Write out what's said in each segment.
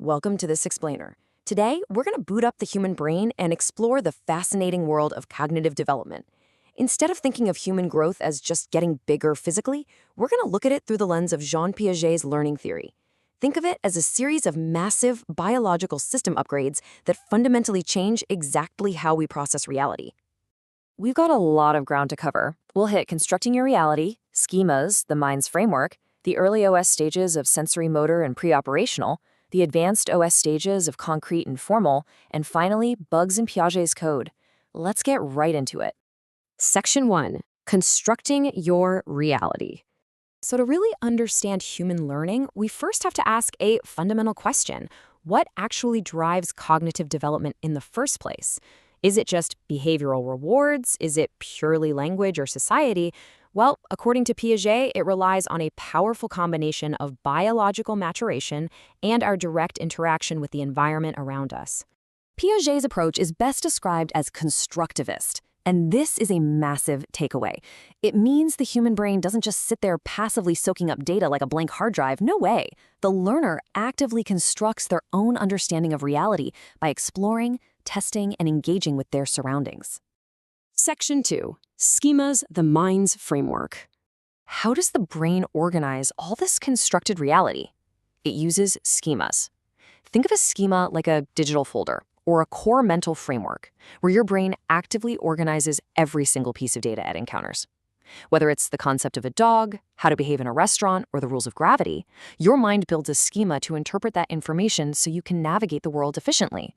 welcome to this explainer. Today, we're going to boot up the human brain and explore the fascinating world of cognitive development. Instead of thinking of human growth as just getting bigger physically, we're going to look at it through the lens of Jean Piaget's learning theory. Think of it as a series of massive biological system upgrades that fundamentally change exactly how we process reality. We've got a lot of ground to cover. We'll hit constructing your reality, schemas, the mind's framework, the early OS stages of sensory motor and pre-operational, the advanced OS stages of concrete and formal, and finally, bugs in Piaget's code. Let's get right into it. Section 1. Constructing your reality. So to really understand human learning, we first have to ask a fundamental question. What actually drives cognitive development in the first place? Is it just behavioral rewards? Is it purely language or society? Well, according to Piaget, it relies on a powerful combination of biological maturation and our direct interaction with the environment around us. Piaget's approach is best described as constructivist, and this is a massive takeaway. It means the human brain doesn't just sit there passively soaking up data like a blank hard drive. No way. The learner actively constructs their own understanding of reality by exploring, testing, and engaging with their surroundings. Section 2. Schemas, the mind's framework. How does the brain organize all this constructed reality? It uses schemas. Think of a schema like a digital folder or a core mental framework where your brain actively organizes every single piece of data it encounters. Whether it's the concept of a dog, how to behave in a restaurant, or the rules of gravity, your mind builds a schema to interpret that information so you can navigate the world efficiently.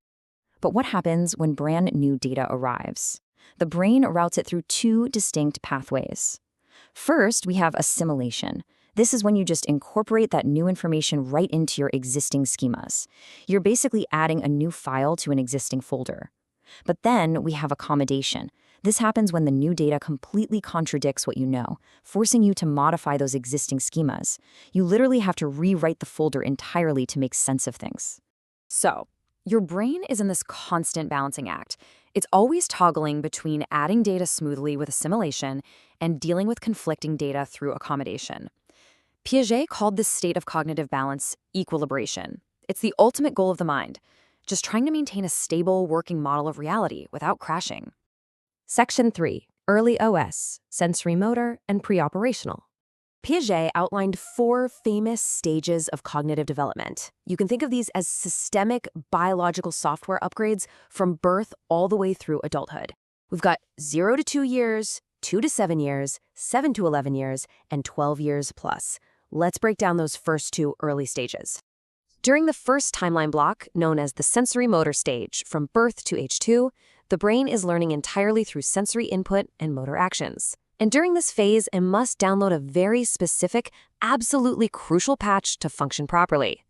But what happens when brand new data arrives? The brain routes it through two distinct pathways. First, we have assimilation. This is when you just incorporate that new information right into your existing schemas. You're basically adding a new file to an existing folder. But then we have accommodation. This happens when the new data completely contradicts what you know, forcing you to modify those existing schemas. You literally have to rewrite the folder entirely to make sense of things. So, your brain is in this constant balancing act. It's always toggling between adding data smoothly with assimilation and dealing with conflicting data through accommodation. Piaget called this state of cognitive balance equilibration. It's the ultimate goal of the mind, just trying to maintain a stable working model of reality without crashing. Section 3. Early OS, sensory motor, and pre-operational. Piaget outlined 4 famous stages of cognitive development. You can think of these as systemic biological software upgrades from birth all the way through adulthood. We've got 0 to 2 years, 2 to 7 years, 7 to 11 years, and 12 years plus. Let's break down those first 2 early stages. During the first timeline block, known as the sensory motor stage, from birth to age 2, the brain is learning entirely through sensory input and motor actions. And during this phase, it must download a very specific, absolutely crucial patch to function properly.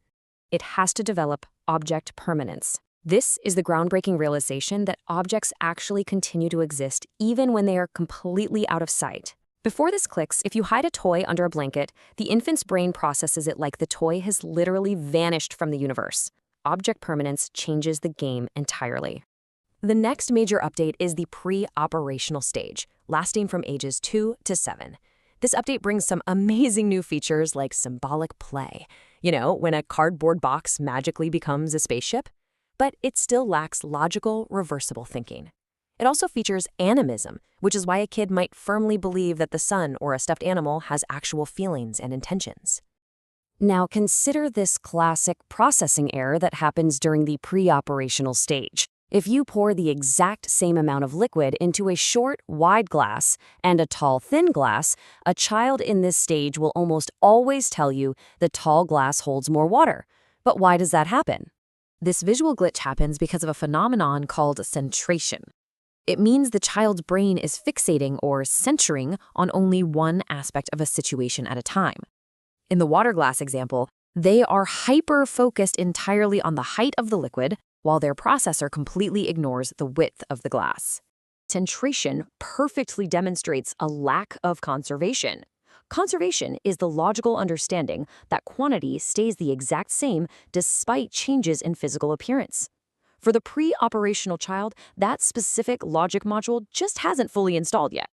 It has to develop object permanence. This is the groundbreaking realization that objects actually continue to exist even when they are completely out of sight. Before this clicks, if you hide a toy under a blanket, the infant's brain processes it like the toy has literally vanished from the universe. Object permanence changes the game entirely. The next major update is the pre-operational stage, lasting from ages 2 to 7. This update brings some amazing new features like symbolic play. You know, when a cardboard box magically becomes a spaceship. But it still lacks logical, reversible thinking. It also features animism, which is why a kid might firmly believe that the sun or a stuffed animal has actual feelings and intentions. Now consider this classic processing error that happens during the pre-operational stage. If you pour the exact same amount of liquid into a short, wide glass and a tall, thin glass, a child in this stage will almost always tell you the tall glass holds more water. But why does that happen? This visual glitch happens because of a phenomenon called centration. It means the child's brain is fixating or centering on only one aspect of a situation at a time. In the water glass example, they are hyper-focused entirely on the height of the liquid, while their processor completely ignores the width of the glass. Centration perfectly demonstrates a lack of conservation. Conservation is the logical understanding that quantity stays the exact same despite changes in physical appearance. For the pre-operational child, that specific logic module just hasn't fully installed yet.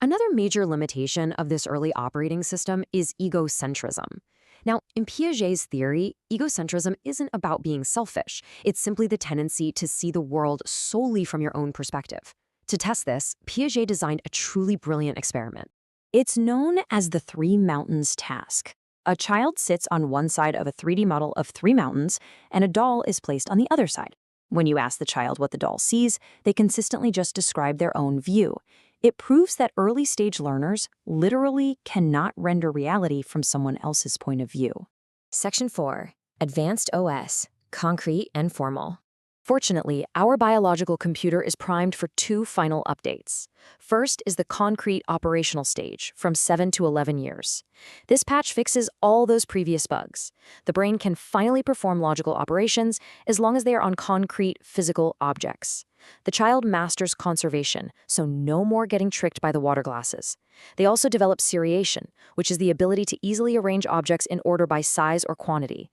Another major limitation of this early operating system is egocentrism. Now, in Piaget's theory, egocentrism isn't about being selfish. It's simply the tendency to see the world solely from your own perspective. To test this, Piaget designed a truly brilliant experiment. It's known as the Three Mountains task. A child sits on one side of a 3D model of three mountains, and a doll is placed on the other side. When you ask the child what the doll sees, they consistently just describe their own view. It proves that early-stage learners literally cannot render reality from someone else's point of view. Section 4. Advanced OS, Concrete and Formal. Fortunately, our biological computer is primed for two final updates. First is the concrete operational stage, from 7 to 11 years. This patch fixes all those previous bugs. The brain can finally perform logical operations as long as they are on concrete, physical objects. The child masters conservation, so no more getting tricked by the water glasses. They also develop seriation, which is the ability to easily arrange objects in order by size or quantity.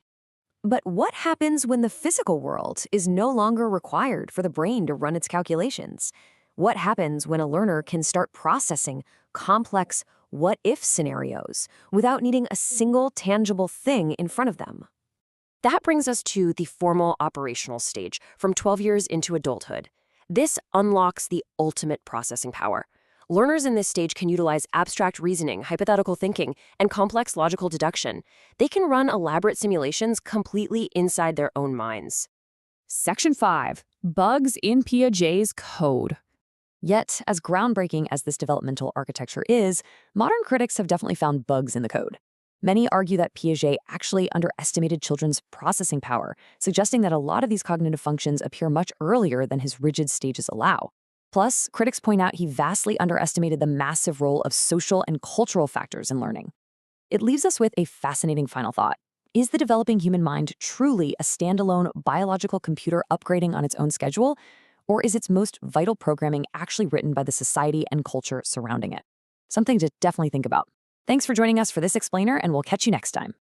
But what happens when the physical world is no longer required for the brain to run its calculations? What happens when a learner can start processing complex what-if scenarios without needing a single tangible thing in front of them? That brings us to the formal operational stage, from 12 years into adulthood. This unlocks the ultimate processing power. Learners in this stage can utilize abstract reasoning, hypothetical thinking, and complex logical deduction. They can run elaborate simulations completely inside their own minds. Section 5. Bugs in Piaget's code. Yet, as groundbreaking as this developmental architecture is, modern critics have definitely found bugs in the code. Many argue that Piaget actually underestimated children's processing power, suggesting that a lot of these cognitive functions appear much earlier than his rigid stages allow. Plus, critics point out he vastly underestimated the massive role of social and cultural factors in learning. It leaves us with a fascinating final thought. Is the developing human mind truly a standalone biological computer upgrading on its own schedule? Or is its most vital programming actually written by the society and culture surrounding it? Something to definitely think about. Thanks for joining us for this explainer, and we'll catch you next time.